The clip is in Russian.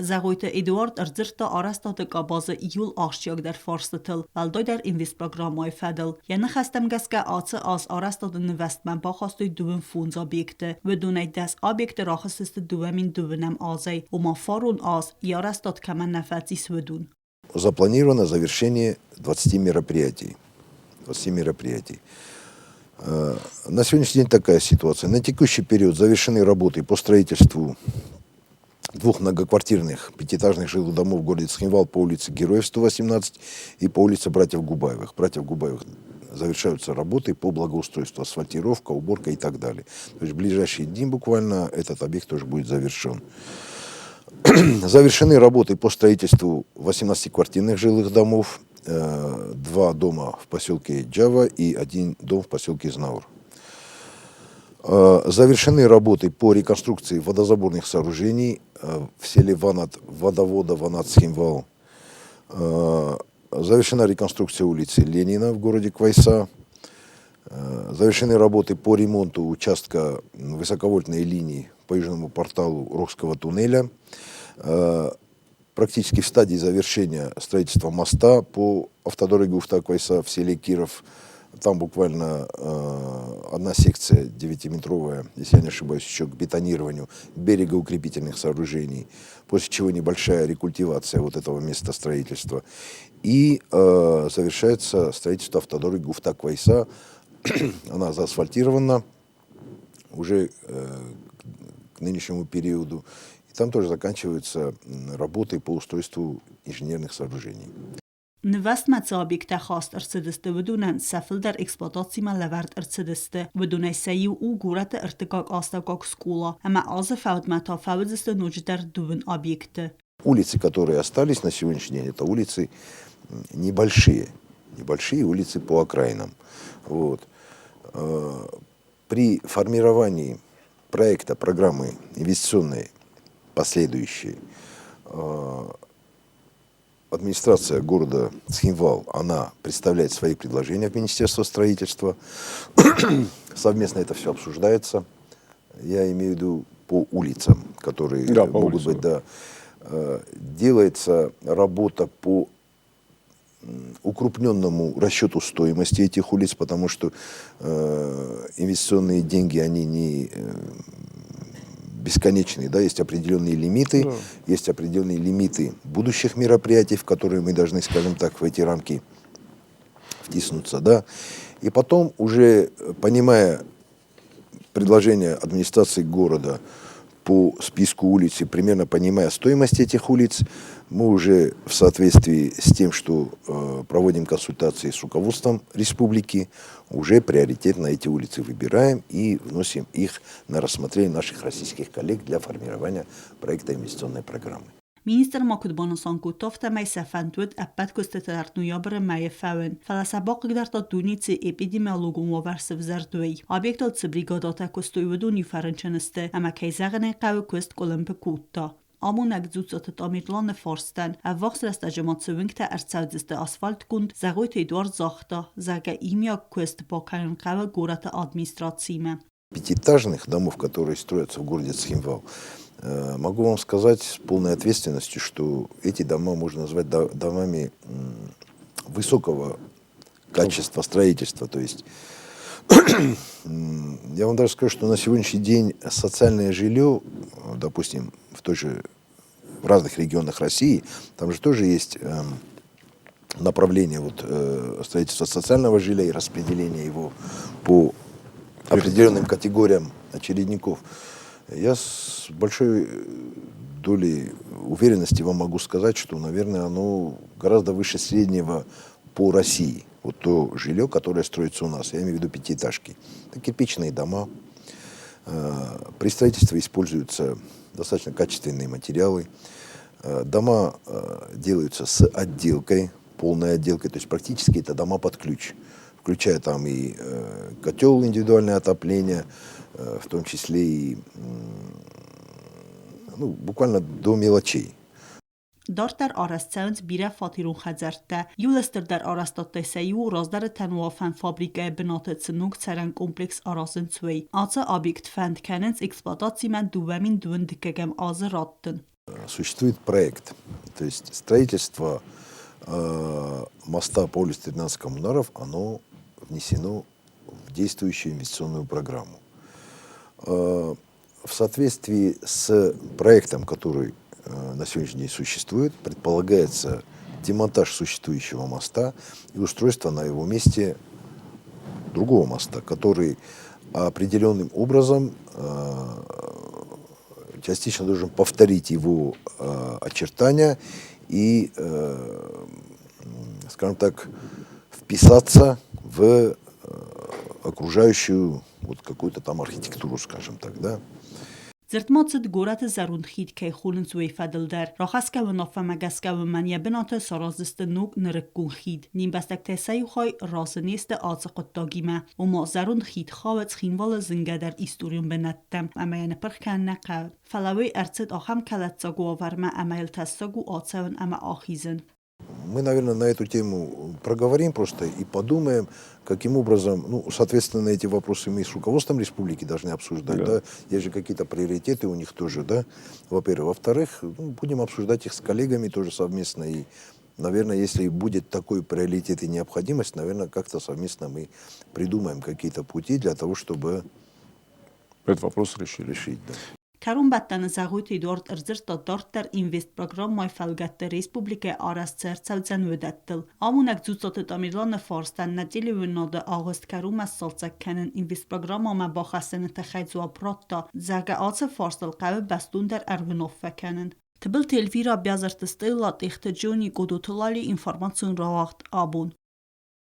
Զաղույթը Էդուարդ ըրձրտը արաստատը կաբազը իյուլ աղշյակ դեր ֆորստըթլ, վալդոյ դեր ինվիստ պրոգրամոյ ֆեդլ։ Յանը խստեմ գասկա ացը az արաստատը նվեստմեն բախաստոյ դուվն ֆունզ объекты. Выдунай дас объекты рахасысты дувамин дувнам азай, ума фарун аз, и арастат камен нафатис выдун. Запланировано завершение 20 мероприятий. 20 мероприятий. На сегодняшний день такая ситуация. На текущий период завершены работы по строительству двух многоквартирных пятиэтажных жилых домов в городе Цхинвал по улице Героев 118 и по улице Братьев Губаевых. Братьев Губаевых завершаются работы по благоустройству, асфальтировка, уборка и так далее. То есть в ближайшие дни буквально этот объект тоже будет завершен. Завершены работы по строительству 18-квартирных жилых домов, 2 дома в поселке Джава и 1 дом в поселке Знаур. Завершены работы по реконструкции водозаборных сооружений в селе Ванат, водовода Ванат-Цхинвал. Завершена реконструкция улицы Ленина в городе Квайса. Завершены работы по ремонту участка высоковольтной линии по южному порталу Рохского туннеля. Практически в стадии завершения строительства моста по автодороге Уфта-Квайса в селе Киров. Там буквально одна секция 9-метровая, если я не ошибаюсь, еще к бетонированию берегоукрепительных сооружений, после чего небольшая рекультивация вот этого места строительства. И завершается строительство автодороги Уфта-Квайса. Она заасфальтирована уже к нынешнему периоду. И там тоже заканчиваются работы по устройству инженерных сооружений. Նվաստմացը օբյեկտը խաստ ըրցդստը վդունեն սեֆլ դեր էքսպլոտացիմա լավարդ ըրցդստը վդունay սեյու ու գուրատը ըրտկակ աստակակ скула, ама азы фаудмата фаудзысты нудждер дувен объекты. Улицы, которые остались на сегодняшний день, это улицы небольшие улицы по окраинам. Вот. При формировании проекта, программы инвестиционной последующей, администрация города Цхинвал, она представляет свои предложения в Министерство строительства. Совместно это все обсуждается. Я имею в виду по улицам, которые могут быть, да. Делается работа по укрупненному расчету стоимости этих улиц, потому что инвестиционные деньги, они не бесконечные, да, есть определенные лимиты, да. Есть определенные лимиты будущих мероприятий, в которые мы должны, скажем так, в эти рамки втиснуться, да. И потом, уже понимая предложение администрации города по списку улиц и примерно понимая стоимость этих улиц, мы уже в соответствии с тем, что проводим консультации с руководством республики, уже приоритетно эти улицы выбираем и вносим их на рассмотрение наших российских коллег для формирования проекта инвестиционной программы. Minister Makudbonosan gutofta mei sefentwyd ebed gwstydar nwyobr y mei ffewn. Falasabok gyda'r dodwnici epidemiologum o fersif zardwy. Obiectol cybrigodota gwstwydwn i ffarenchynysty, ama ceisagyn ei gael gwst golym pecwta. Amon ag zúcot amidlan forstan, a vachs rest ajamot sewingta erzawdiste asfaltkund, zagojt Эдуард Захта, zaga imjak kwest покаем кава гората администрациме. Пятиэтажных домов, которые строятся в городе Цхинвал, могу вам сказать с полной ответственностью, что эти дома можно назвать домами высокого качества строительства. То есть я вам даже скажу, что на сегодняшний день социальное жилье, допустим, в разных регионах России, там же тоже есть направление строительства социального жилья и распределения его по определенным категориям очередников. Я с большой долей уверенности вам могу сказать, что, наверное, оно гораздо выше среднего по России. Вот то жилье, которое строится у нас, я имею в виду пятиэтажки. Это кирпичные дома. При строительстве используются достаточно качественные материалы. Дома делаются с отделкой, полной отделкой, то есть практически это дома под ключ, включая там и котел, индивидуальное отопление, в том числе и буквально до мелочей. Дартер арастцевнц بیره فاتیرون خزرته یولستر در آرستات سیو رازدار تنوافن فابریکه بنات سنوک سرن کمپلکس آراسن سوی آتا آبیکت فند کننس اکسپلاتاتی من دوامین دون دکگم آز راتن. существует проект. То есть строительство моста Полюс 13 коммунаров, оно внесено в действующую инвестиционную программу. В соответствии с проектом, который на сегодняшний день существует, предполагается демонтаж существующего моста и устройство на его месте другого моста, который определенным образом частично должен повторить его очертания и, скажем так, вписаться в окружающую вот какую-то там архитектуру, скажем так, да. Zertmotset gorat zarund khid ke khulens we fadelder rahaska و nafamagaska و mania benate saraziste nog nerekun khid nim bastak tesay khoy rasenist atsqottagima و ma zarund khid khawets khinwal zingader isturium benattem amayne perkan naqa falawi artset aham kalatsagu avarma amail tassagu atsaven ama achizen. Мы, наверное, на эту тему проговорим просто и подумаем, каким образом, ну, соответственно, эти вопросы мы с руководством республики должны обсуждать, да. Есть же какие-то приоритеты у них тоже, да, во-первых. Во-вторых, будем обсуждать их с коллегами тоже совместно. И, наверное, если будет такой приоритет и необходимость, наверное, как-то совместно мы придумаем какие-то пути для того, чтобы этот вопрос решить, да. Karun battane zaguyt idort erzirta dorter invest program mai felgatte Respublike aras cercavcen vedettil. Amunak zuzotet amirlan farstan nadili vunade August Karum as salcak kenen invest program ma baxasen تخیزوا پراتا زاga آتس فارسل قوی بستون در ارونوف فکنن. تبل تلویرا بیازرت استیلات اختجونی قدوتلالی انفرماسیون راوقت آبون.